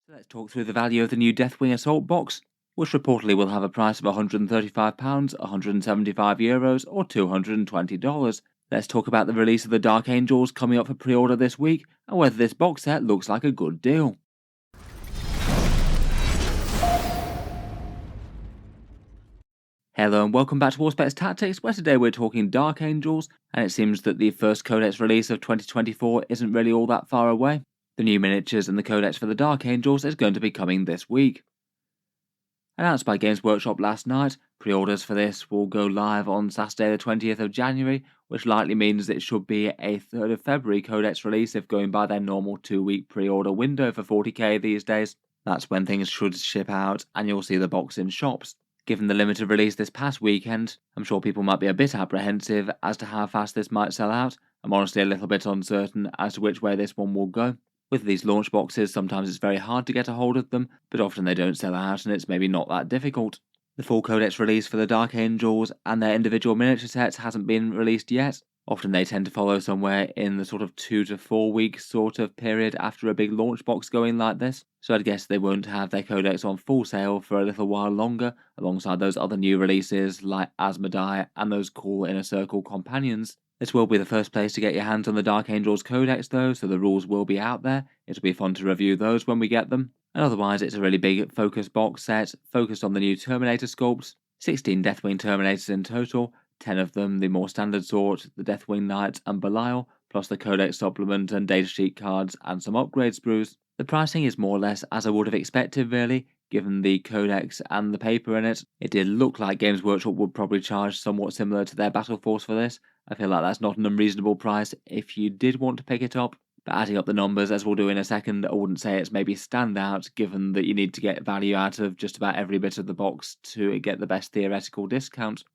So let's talk through the value of the new Deathwing Assault box, which reportedly will have a price of £135, €175 or $220. Let's talk about the release of the Dark Angels coming up for pre-order this week and whether this box set looks like a good deal. Hello and welcome back to Warspets Tactics, where today we're talking Dark Angels, and it seems that the first Codex release of 2024 isn't really all that far away. The new miniatures and the Codex for the Dark Angels is going to be coming this week. Announced by Games Workshop last night, pre-orders for this will go live on Saturday the 20th of January, which likely means it should be a 3rd of February Codex release if going by their normal 2-week pre-order window for 40k these days. That's when things should ship out and you'll see the box in shops. Given the limited release this past weekend, I'm sure people might be a bit apprehensive as to how fast this might sell out. I'm honestly a little bit uncertain as to which way this one will go. With these launch boxes, sometimes it's very hard to get a hold of them, but often they don't sell out and it's maybe not that difficult. The full Codex release for the Dark Angels and their individual miniature sets hasn't been released yet. Often they tend to follow somewhere in the sort of 2 to 4 week sort of period after a big launch box going like this, so I'd guess they won't have their Codex on full sale for a little while longer, alongside those other new releases like Asmodai and those cool Inner Circle companions. This will be the first place to get your hands on the Dark Angels Codex though, so the rules will be out there. It'll be fun to review those when we get them. And otherwise it's a really big focused box set, focused on the new Terminator sculpts, 16 Deathwing Terminators in total, 10 of them the more standard sort, the Deathwing Knights and Belial, plus the Codex supplement and datasheet cards and some upgrade sprues. The pricing is more or less as I would have expected really, given the Codex and the paper in it. It did look like Games Workshop would probably charge somewhat similar to their Battle Force for this. I feel like that's not an unreasonable price if you did want to pick it up. But adding up the numbers, as we'll do in a second, I wouldn't say it's maybe standout, given that you need to get value out of just about every bit of the box to get the best theoretical discount.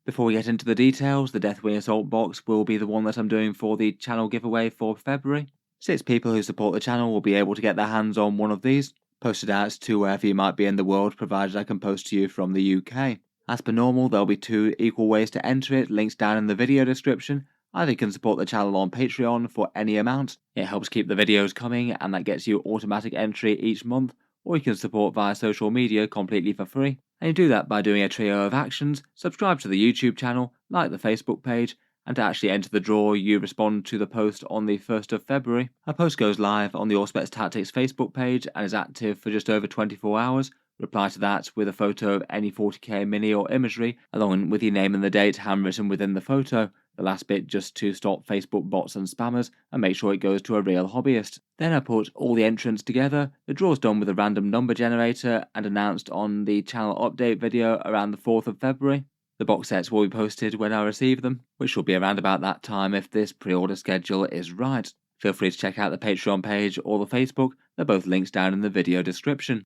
Before we get into the details, the Deathwing Assault box will be the one that I'm doing for the channel giveaway for February. 6 people who support the channel will be able to get their hands on one of these, posted out to wherever you might be in the world, provided I can post to you from the UK. As per normal, there'll be 2 equal ways to enter it, links down in the video description. Either you can support the channel on Patreon for any amount, it helps keep the videos coming and that gets you automatic entry each month, or you can support via social media completely for free. And you do that by doing a trio of actions: subscribe to the YouTube channel, like the Facebook page, and to actually enter the draw you respond to the post on the 1st of February. A post goes live on the Warspets Tactics Facebook page and is active for just over 24 hours. Reply to that with a photo of any 40k mini or imagery, along with your name and the date handwritten within the photo. The last bit just to stop Facebook bots and spammers and make sure it goes to a real hobbyist. Then I put all the entrants together, the draw's done with a random number generator and announced on the channel update video around the 4th of February. The box sets will be posted when I receive them, which will be around about that time if this pre-order schedule is right. Feel free to check out the Patreon page or the Facebook, they're both links down in the video description.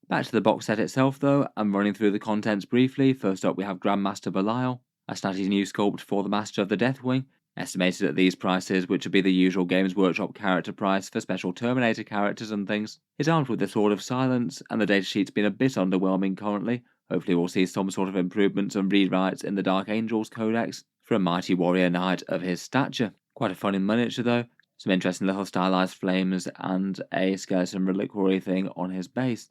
Back to the box set itself though, I'm running through the contents briefly. First up we have Grandmaster Belial, a snazzy new sculpt for the Master of the Deathwing, estimated at these prices, which would be the usual Games Workshop character price for special Terminator characters and things. He's armed with the Sword of Silence, and the datasheet's been a bit underwhelming currently. Hopefully we'll see some sort of improvements and rewrites in the Dark Angels Codex for a mighty warrior knight of his stature. Quite a funny miniature though, some interesting little stylized flames and a skeleton reliquary thing on his base.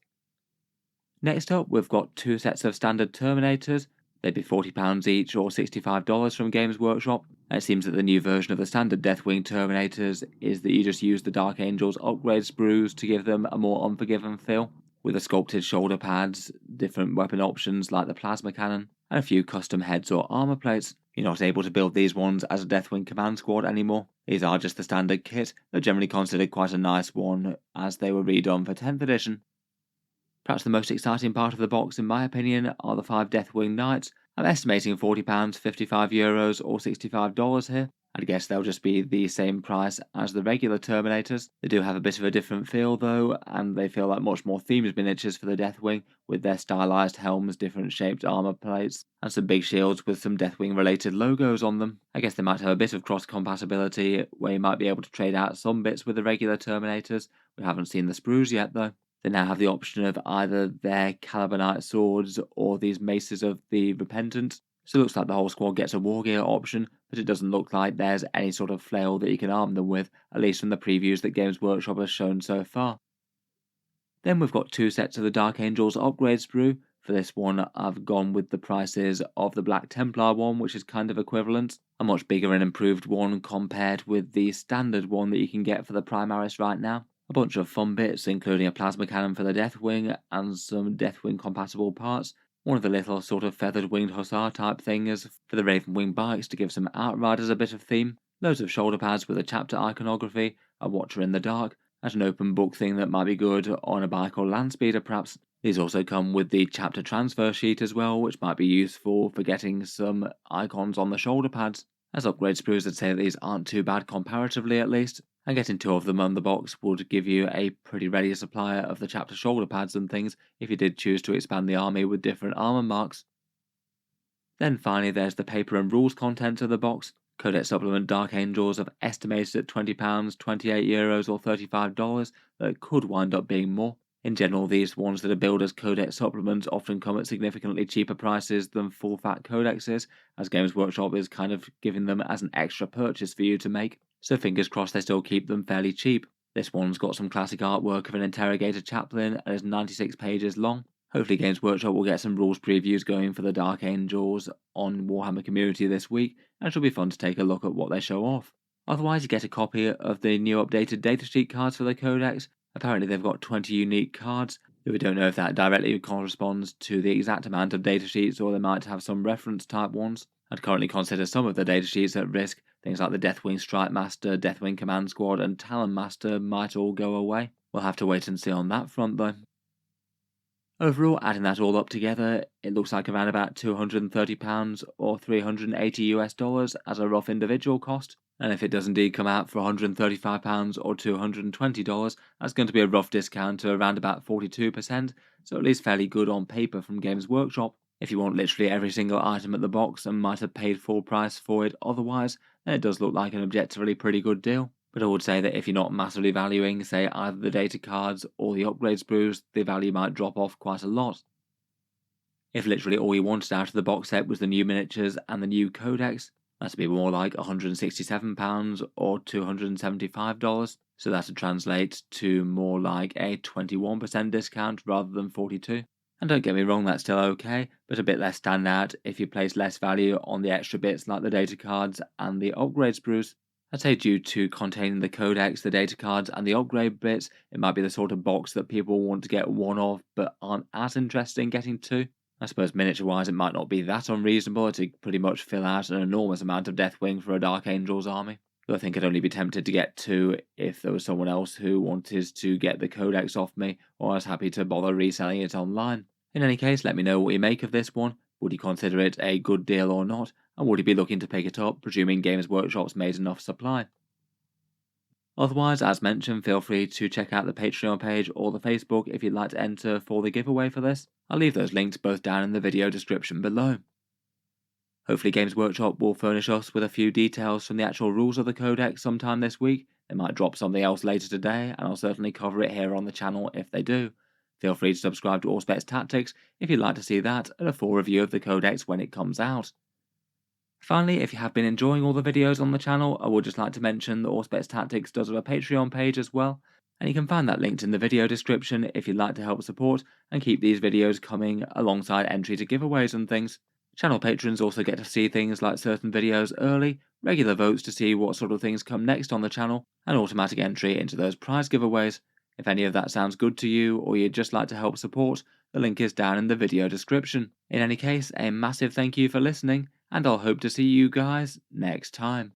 Next up we've got 2 sets of standard Terminators. They'd be £40 each or $65 from Games Workshop, and it seems that the new version of the standard Deathwing Terminators is that you just use the Dark Angels upgrade sprues to give them a more unforgiving feel, with the sculpted shoulder pads, different weapon options like the plasma cannon, and a few custom heads or armor plates. You're not able to build these ones as a Deathwing command squad anymore. These are just the standard kit. They're generally considered quite a nice one as they were redone for 10th edition. Perhaps the most exciting part of the box in my opinion are the 5 Deathwing Knights. I'm estimating £40, €55 or $65 here. I'd guess they'll just be the same price as the regular Terminators. They do have a bit of a different feel though, and they feel like much more themed miniatures for the Deathwing, with their stylized helms, different shaped armor plates, and some big shields with some Deathwing related logos on them. I guess they might have a bit of cross compatibility where you might be able to trade out some bits with the regular Terminators. We haven't seen the sprues yet though. They now have the option of either their Calibanite swords or these maces of the Repentant. So it looks like the whole squad gets a war gear option, but it doesn't look like there's any sort of flail that you can arm them with, at least from the previews that Games Workshop has shown so far. Then we've got 2 sets of the Dark Angels upgrade sprue. For this one, I've gone with the prices of the Black Templar one, which is kind of equivalent. A much bigger and improved one compared with the standard one that you can get for the Primaris right now. A bunch of fun bits, including a plasma cannon for the Deathwing and some Deathwing compatible parts. One of the little sort of feathered winged hussar type things for the Ravenwing bikes to give some Outriders a bit of theme. Loads of shoulder pads with a chapter iconography, a Watcher in the Dark, as an open book thing that might be good on a bike or land speeder perhaps. These also come with the chapter transfer sheet as well, which might be useful for getting some icons on the shoulder pads. As upgrade sprues, I'd say that these aren't too bad comparatively at least, and getting 2 of them on the box would give you a pretty ready supply of the chapter shoulder pads and things if you did choose to expand the army with different armor marks. Then finally there's the paper and rules content of the box. Codex Supplement Dark Angels have estimated at £20, €28 or $35 that could wind up being more. In general, these ones that are billed as Codex Supplements often come at significantly cheaper prices than full-fat codexes, as Games Workshop is kind of giving them as an extra purchase for you to make, so fingers crossed they still keep them fairly cheap. This one's got some classic artwork of an interrogator chaplain and is 96 pages long. Hopefully Games Workshop will get some rules previews going for the Dark Angels on Warhammer Community this week, and it should be fun to take a look at what they show off. Otherwise, you get a copy of the new updated datasheet cards for the Codex. Apparently they've got 20 unique cards, though we don't know if that directly corresponds to the exact amount of datasheets or they might have some reference type ones. I'd currently consider some of the datasheets at risk. Things like the Deathwing Strike Master, Deathwing Command Squad and Talon Master might all go away. We'll have to wait and see on that front though. Overall, adding that all up together, it looks like around about £230 or $380 as a rough individual cost. And if it does indeed come out for £135 or $220, that's going to be a rough discount to around about 42%, so at least fairly good on paper from Games Workshop. If you want literally every single item at the box and might have paid full price for it otherwise, then it does look like an objectively pretty good deal. But I would say that if you're not massively valuing, say, either the data cards or the upgrade sprues, the value might drop off quite a lot. If literally all you wanted out of the box set was the new miniatures and the new codex, that'd be more like £167 or $275, so that'd translate to more like a 21% discount rather than 42%. And don't get me wrong, that's still okay, but a bit less standout if you place less value on the extra bits like the data cards and the upgrade sprues. I'd say due to containing the codex, the data cards, and the upgrade bits, it might be the sort of box that people want to get one of but aren't as interested in getting two. I suppose miniature-wise it might not be that unreasonable to pretty much fill out an enormous amount of Deathwing for a Dark Angels army. Though I think I'd only be tempted to get two if there was someone else who wanted to get the codex off me, or I was happy to bother reselling it online. In any case, let me know what you make of this one. Would you consider it a good deal or not? And would you be looking to pick it up, presuming Games Workshop's made enough supply? Otherwise, as mentioned, feel free to check out the Patreon page or the Facebook if you'd like to enter for the giveaway for this. I'll leave those links both down in the video description below. Hopefully Games Workshop will furnish us with a few details from the actual rules of the Codex sometime this week. They might drop something else later today, and I'll certainly cover it here on the channel if they do. Feel free to subscribe to Auspex Tactics if you'd like to see that and a full review of the Codex when it comes out. Finally, if you have been enjoying all the videos on the channel, I would just like to mention that Auspex Tactics does have a Patreon page as well, and you can find that linked in the video description if you'd like to help support and keep these videos coming alongside entry to giveaways and things. Channel patrons also get to see things like certain videos early, regular votes to see what sort of things come next on the channel, and automatic entry into those prize giveaways. If any of that sounds good to you or you'd just like to help support, the link is down in the video description. In any case, a massive thank you for listening, and I'll hope to see you guys next time.